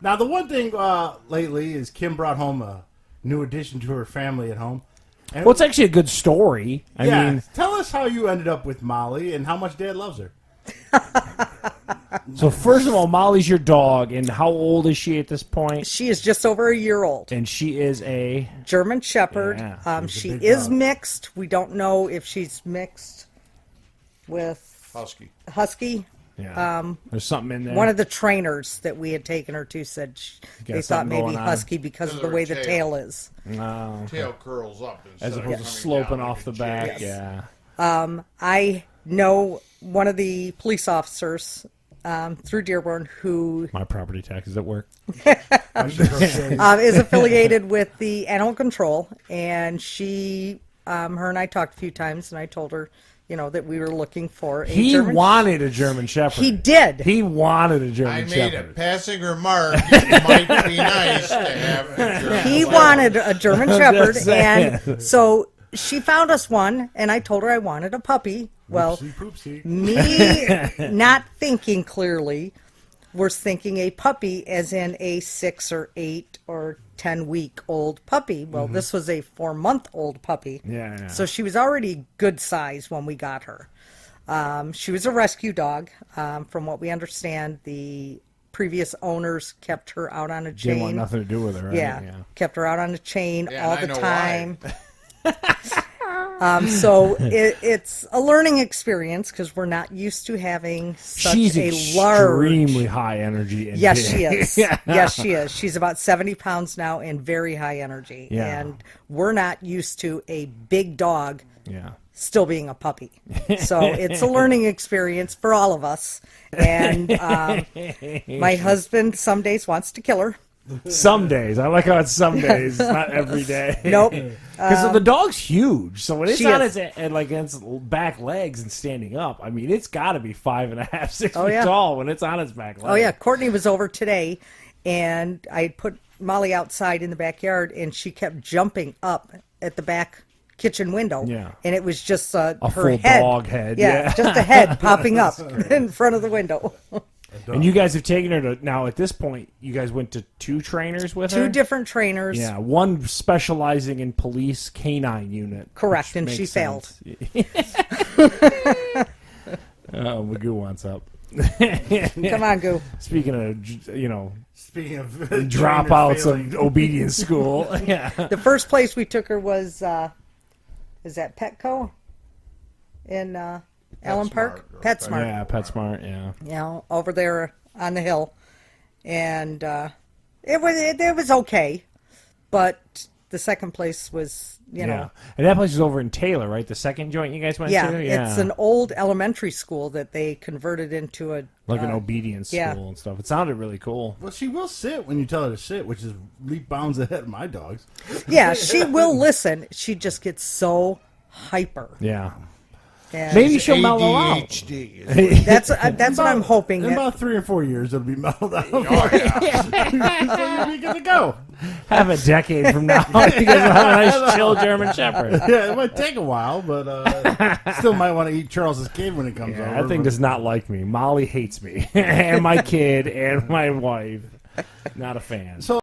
Now, the one thing lately is Kim brought home a new addition to her family at home. And Well, it's actually a good story. I mean, tell us how you ended up with Molly and how much Dad loves her. so first of all, Molly's your dog, and how old is she at this point? She is just over a year old. And she is a... German Shepherd. Yeah, She big is dog. mixed. We don't know if she's mixed with Husky. Yeah. There's something in there. One of the trainers that we had taken her to said they thought something maybe going on. Husky because of the way the tail is. No. Tail curls up As instead of opposed to coming sloping down off the like a back. J. Yeah. I know one of the police officers through Dearborn who My property taxes at work. is affiliated with the animal control, and she, her and I talked a few times, and I told her, that we were looking for a He German. wanted a German Shepherd. He did. He wanted a German I made Shepherd. a passing remark. It might be nice to have a German He Shepherd. wanted a German Shepherd, saying. and so she found us one, and I told her I wanted a puppy. Well, Poopsie. me not thinking clearly was thinking a puppy as in a 6 or 8 or 10-week old puppy. Well, this was a 4-month-old puppy. Yeah. So she was already good size when we got her. She was a rescue dog. From what we understand, the previous owners kept her out on a chain. Didn't want nothing to do with her, right? Yeah, kept her out on a chain Yeah, all and I the know time. So it's a learning experience because we're not used to having such She's a large. extremely high energy. And Yes, big. she is. Yeah. Yes, she is. She's about 70 pounds now and very high energy. Yeah. And we're not used to a big dog Yeah. still being a puppy. So it's a learning experience for all of us. And my husband some days wants to kill her. Some days. I like how it's some days, not every day. Nope. Because the dog's huge, so when it's She on is. its back legs and standing up, I mean, it's got to be 5.5, 6 Oh, feet yeah. tall when it's on its back legs. Oh, yeah. Courtney was over today, and I had put Molly outside in the backyard, and she kept jumping up at the back kitchen window. Yeah. And it was just her full head. dog head, Yeah, yeah. just a head popping up in front of the window. And you guys have taken her to now. At this point, you guys went to 2 trainers with her. 2 different trainers. Yeah, one specializing in police canine unit. Correct, which and makes she failed. sense. Oh, Magoo wants up. Come on, Goo. Speaking of, Speaking of dropouts trainers of obedience school. Yeah. The first place we took her was, is that Petco in Allen Park? PetSmart. Yeah, PetSmart, yeah. Over there on the hill. And it was okay. But the second place was, you know. Yeah. And that place is over in Taylor, right? The second joint you guys went Yeah, to? Yeah. it's an old elementary school that they converted into a... like an obedience yeah. school and stuff. It sounded really cool. Well, she will sit when you tell her to sit, which is leap bounds ahead of my dogs. Yeah, she will listen. She just gets so hyper. Yeah. And Maybe she'll mellow out. ADHD. that's what I'm hoping. In That, about 3 or 4 years, it'll be mellowed out. Oh, yeah. So you'll be good to go. Have a decade from now. You guys will have a nice, chill German Shepherd. Yeah, it might take a while, but still might want to eat Charles's kid when it comes Yeah, over. that thing but- does not like me. Molly hates me. And my kid and my wife. Not a fan. So